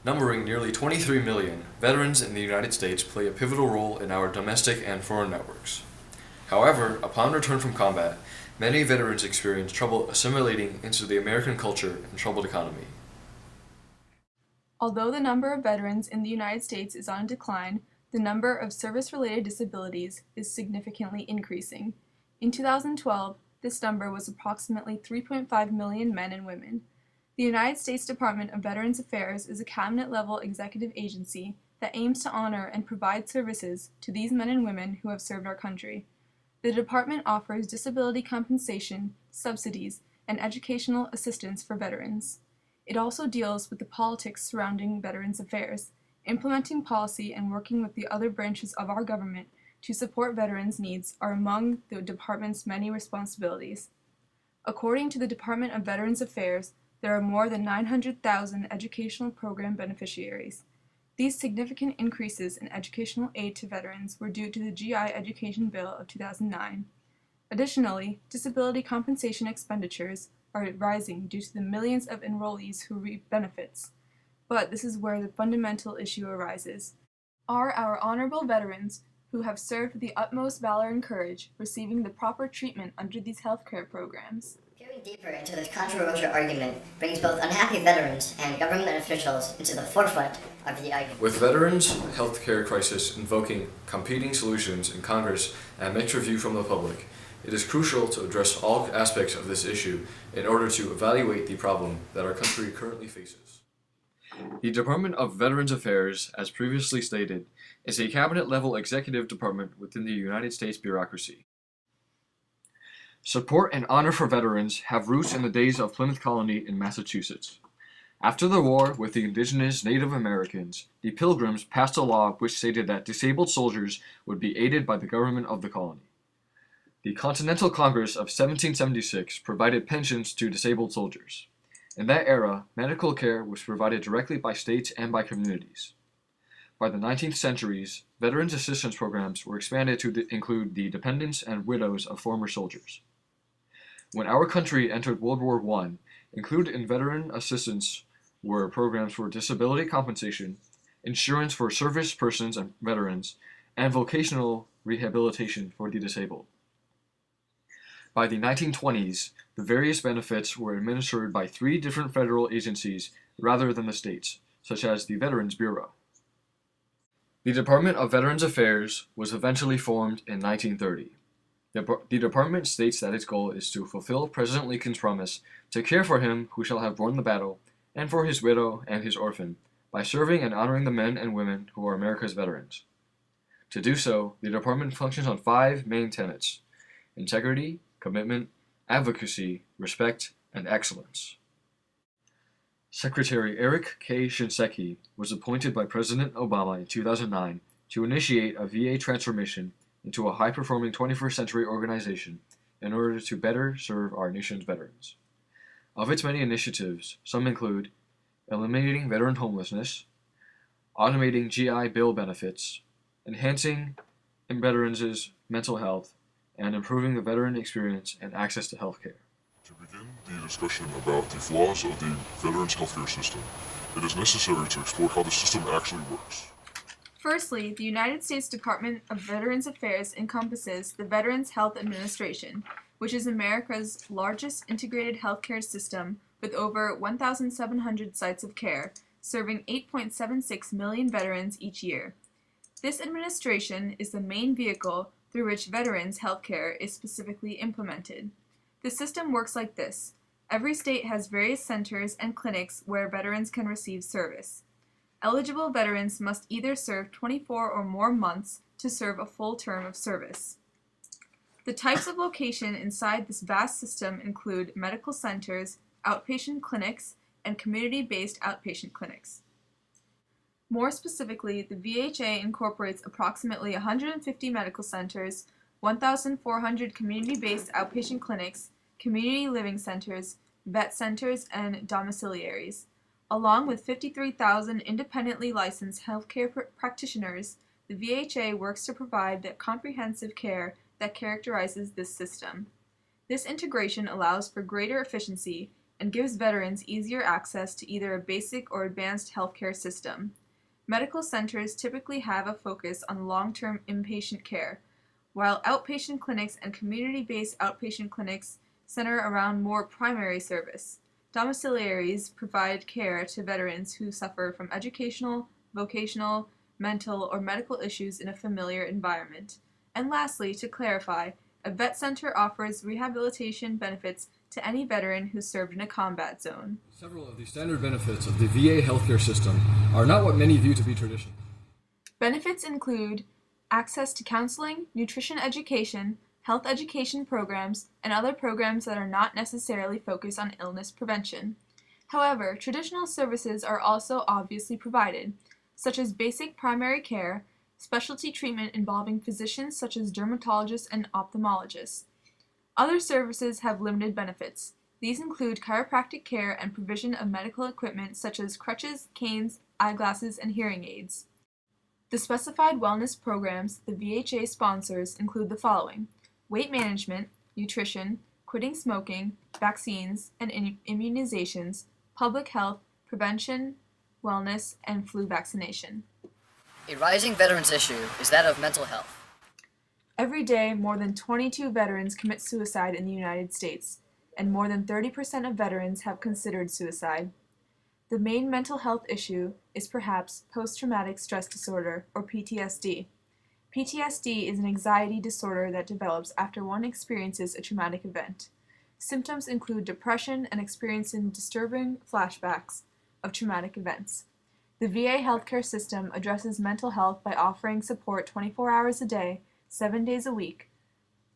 Numbering nearly 23 million, veterans in the United States play a pivotal role in our domestic and foreign networks. However, upon return from combat, many veterans experience trouble assimilating into the American culture and troubled economy. Although the number of veterans in the United States is on decline, the number of service-related disabilities is significantly increasing. In 2012, this number was approximately 3.5 million men and women. The United States Department of Veterans Affairs is a cabinet-level executive agency that aims to honor and provide services to these men and women who have served our country. The department offers disability compensation, subsidies, and educational assistance for veterans. It also deals with the politics surrounding Veterans Affairs, implementing policy and working with the other branches of our government to support veterans' needs are among the department's many responsibilities. According to the Department of Veterans Affairs, there are more than 900,000 educational program beneficiaries. These significant increases in educational aid to veterans were due to the GI Education Bill of 2009. Additionally, disability compensation expenditures are rising due to the millions of enrollees who reap benefits. But this is where the fundamental issue arises. Are our honorable veterans, who have served with the utmost valor and courage, receiving the proper treatment under these healthcare programs? Peering deeper into this controversial argument brings both unhappy veterans and government officials into the forefront of the argument. With veterans' healthcare crisis invoking competing solutions in Congress and mixed review from the public, it is crucial to address all aspects of this issue in order to evaluate the problem that our country currently faces. The Department of Veterans Affairs, as previously stated, is a cabinet-level executive department within the United States bureaucracy. Support and honor for veterans have roots in the days of Plymouth Colony in Massachusetts. After the war with the indigenous Native Americans, the Pilgrims passed a law which stated that disabled soldiers would be aided by the government of the colony. The Continental Congress of 1776 provided pensions to disabled soldiers. In that era, medical care was provided directly by states and by communities. By the 19th centuries, veterans assistance programs were expanded to include the dependents and widows of former soldiers. When our country entered World War I, included in veteran assistance were programs for disability compensation, insurance for service persons and veterans, and vocational rehabilitation for the disabled. By the 1920s, the various benefits were administered by 3 different federal agencies rather than the states, such as the Veterans Bureau. The Department of Veterans Affairs was eventually formed in 1930. The department states that its goal is to fulfill President Lincoln's promise to care for him who shall have borne the battle, and for his widow and his orphan, by serving and honoring the men and women who are America's veterans. To do so, the department functions on 5 main tenets: integrity, commitment, advocacy, respect, and excellence. Secretary Eric K. Shinseki was appointed by President Obama in 2009 to initiate a VA transformation into a high-performing 21st century organization in order to better serve our nation's veterans. Of its many initiatives, some include eliminating veteran homelessness, automating GI Bill benefits, enhancing veterans' mental health, and improving the veteran experience and access to health care. To begin the discussion about the flaws of the veterans' healthcare system, it is necessary to explore how the system actually works. Firstly, the United States Department of Veterans Affairs encompasses the Veterans Health Administration, which is America's largest integrated healthcare system with over 1,700 sites of care, serving 8.76 million veterans each year. This administration is the main vehicle through which veterans' healthcare is specifically implemented. The system works like this. Every state has various centers and clinics where veterans can receive service. Eligible veterans must either serve 24 or more months to serve a full term of service. The types of location inside this vast system include medical centers, outpatient clinics, and community-based outpatient clinics. More specifically, the VHA incorporates approximately 150 medical centers, 1,400 community-based outpatient clinics, community living centers, vet centers, and domiciliaries. Along with 53,000 independently licensed healthcare practitioners, the VHA works to provide the comprehensive care that characterizes this system. This integration allows for greater efficiency, and gives veterans easier access to either a basic or advanced healthcare system. Medical centers typically have a focus on long-term inpatient care, while outpatient clinics and community-based outpatient clinics center around more primary service. Domiciliaries provide care to veterans who suffer from educational, vocational, mental, or medical issues in a familiar environment. And lastly, to clarify, a vet center offers rehabilitation benefits to any veteran who served in a combat zone. Several of the standard benefits of the VA healthcare system are not what many view to be traditional. Benefits include access to counseling, nutrition education, health education programs, and other programs that are not necessarily focused on illness prevention. However, traditional services are also obviously provided, such as basic primary care, specialty treatment involving physicians such as dermatologists and ophthalmologists. Other services have limited benefits. These include chiropractic care and provision of medical equipment such as crutches, canes, eyeglasses, and hearing aids. The specified wellness programs the VHA sponsors include the following: weight management, nutrition, quitting smoking, vaccines and immunizations, public health, prevention, wellness, and flu vaccination. A rising veterans issue is that of mental health. Every day, more than 22 veterans commit suicide in the United States, and more than 30% of veterans have considered suicide. The main mental health issue is perhaps post-traumatic stress disorder, or PTSD. PTSD is an anxiety disorder that develops after one experiences a traumatic event. Symptoms include depression and experiencing disturbing flashbacks of traumatic events. The VA healthcare system addresses mental health by offering support 24 hours a day, 7 days a week.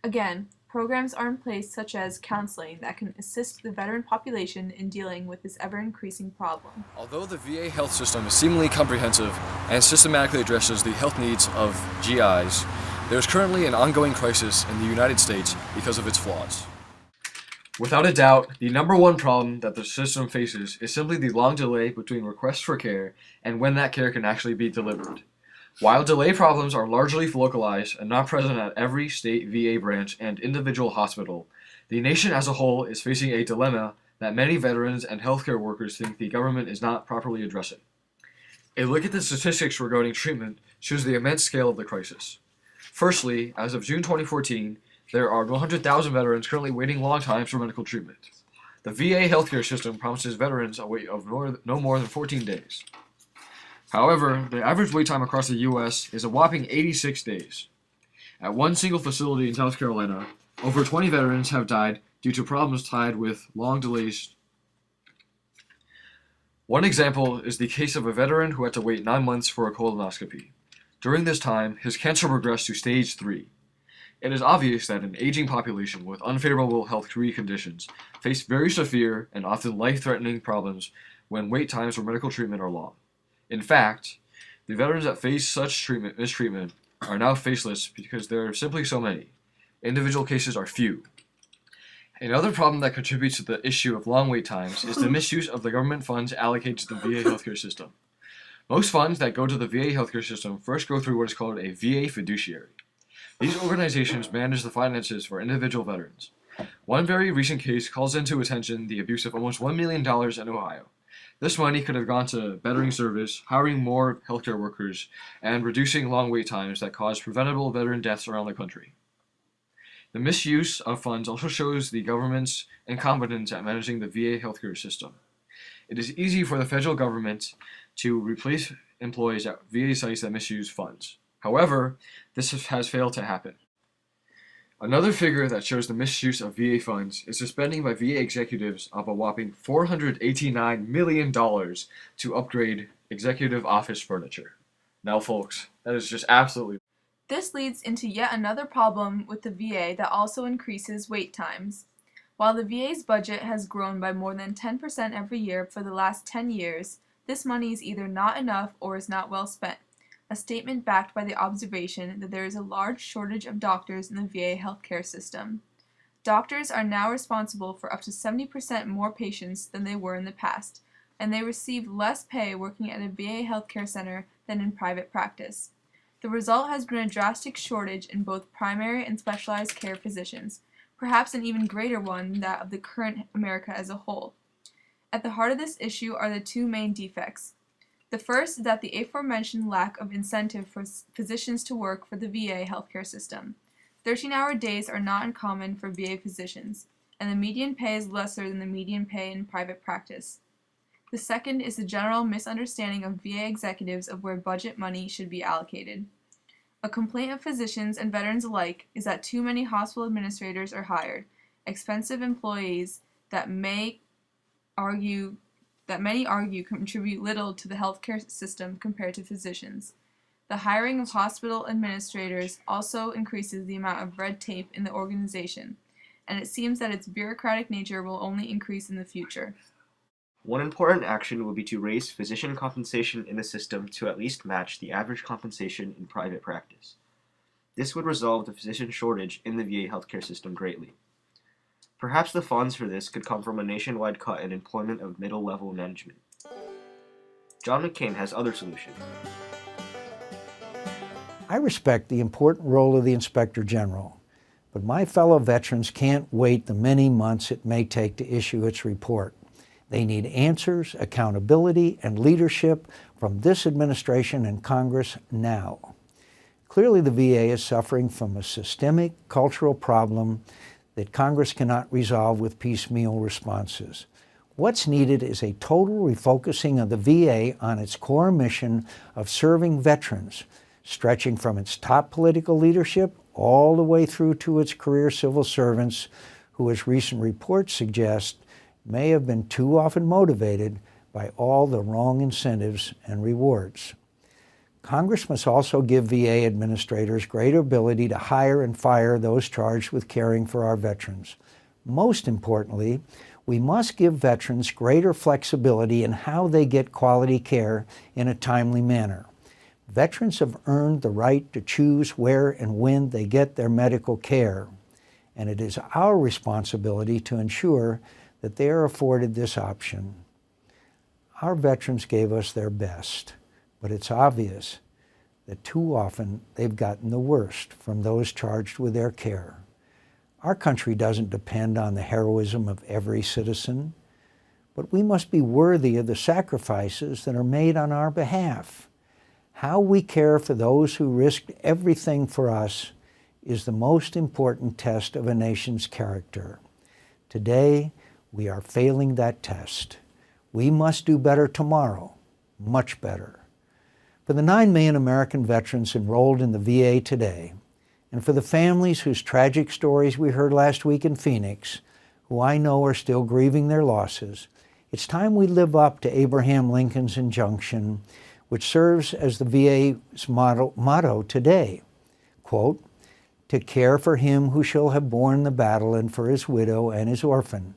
Again, programs are in place such as counseling that can assist the veteran population in dealing with this ever-increasing problem. Although the VA health system is seemingly comprehensive and systematically addresses the health needs of GIs, there is currently an ongoing crisis in the United States because of its flaws. Without a doubt, the number one problem that the system faces is simply the long delay between requests for care and when that care can actually be delivered. While delay problems are largely localized and not present at every state VA branch and individual hospital, the nation as a whole is facing a dilemma that many veterans and healthcare workers think the government is not properly addressing. A look at the statistics regarding treatment shows the immense scale of the crisis. Firstly, as of June 2014, there are 100,000 veterans currently waiting long times for medical treatment. The VA healthcare system promises veterans a wait of no more than 14 days. However, the average wait time across the U.S. is a whopping 86 days. At one single facility in South Carolina, over 20 veterans have died due to problems tied with long delays. One example is the case of a veteran who had to wait 9 months for a colonoscopy. During this time, his cancer progressed to stage 3. It is obvious that an aging population with unfavorable health conditions face very severe and often life-threatening problems when wait times for medical treatment are long. In fact, the veterans that face such mistreatment are now faceless because there are simply so many. Individual cases are few. Another problem that contributes to the issue of long wait times is the misuse of the government funds allocated to the VA healthcare system. Most funds that go to the VA healthcare system first go through what is called a VA fiduciary. These organizations manage the finances for individual veterans. One very recent case calls into attention the abuse of almost $1 million in Ohio. This money could have gone to bettering service, hiring more healthcare workers, and reducing long wait times that cause preventable veteran deaths around the country. The misuse of funds also shows the government's incompetence at managing the VA healthcare system. It is easy for the federal government to replace employees at VA sites that misuse funds. However, this has failed to happen. Another figure that shows the misuse of VA funds is the spending by VA executives of a whopping $489 million to upgrade executive office furniture. Now folks, that is just absolutely... This leads into yet another problem with the VA that also increases wait times. While the VA's budget has grown by more than 10% every year for the last 10 years, this money is either not enough or is not well spent. A statement backed by the observation that there is a large shortage of doctors in the VA healthcare system. Doctors are now responsible for up to 70% more patients than they were in the past, and they receive less pay working at a VA healthcare center than in private practice. The result has been a drastic shortage in both primary and specialized care physicians, perhaps an even greater one than that of the current America as a whole. At the heart of this issue are the two main defects. The first is that the aforementioned lack of incentive for physicians to work for the VA healthcare system. 13-hour days are not uncommon for VA physicians, and the median pay is lesser than the median pay in private practice. The second is the general misunderstanding of VA executives of where budget money should be allocated. A complaint of physicians and veterans alike is that too many hospital administrators are hired, expensive employees that many argue contribute little to the healthcare system compared to physicians. The hiring of hospital administrators also increases the amount of red tape in the organization, and it seems that its bureaucratic nature will only increase in the future. One important action would be to raise physician compensation in the system to at least match the average compensation in private practice. This would resolve the physician shortage in the VA healthcare system greatly. Perhaps the funds for this could come from a nationwide cut in employment of middle-level management. John McCain has other solutions. I respect the important role of the Inspector General, but my fellow veterans can't wait the many months it may take to issue its report. They need answers, accountability, and leadership from this administration and Congress now. Clearly, the VA is suffering from a systemic cultural problem that Congress cannot resolve with piecemeal responses. What's needed is a total refocusing of the VA on its core mission of serving veterans, stretching from its top political leadership all the way through to its career civil servants, who, as recent reports suggest, may have been too often motivated by all the wrong incentives and rewards. Congress must also give VA administrators greater ability to hire and fire those charged with caring for our veterans. Most importantly, we must give veterans greater flexibility in how they get quality care in a timely manner. Veterans have earned the right to choose where and when they get their medical care, and it is our responsibility to ensure that they are afforded this option. Our veterans gave us their best, but it's obvious that too often they've gotten the worst from those charged with their care. Our country doesn't depend on the heroism of every citizen, but we must be worthy of the sacrifices that are made on our behalf. How we care for those who risked everything for us is the most important test of a nation's character. Today, we are failing that test. We must do better tomorrow, much better. For the 9 million American veterans enrolled in the VA today, and for the families whose tragic stories we heard last week in Phoenix, who I know are still grieving their losses, it's time we live up to Abraham Lincoln's injunction, which serves as the VA's motto today, quote, "To care for him who shall have borne the battle and for his widow and his orphan,"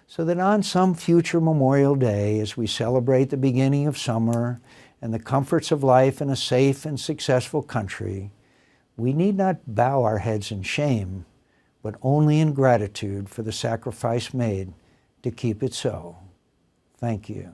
so that on some future Memorial Day, as we celebrate the beginning of summer and the comforts of life in a safe and successful country, we need not bow our heads in shame, but only in gratitude for the sacrifice made to keep it so. Thank you.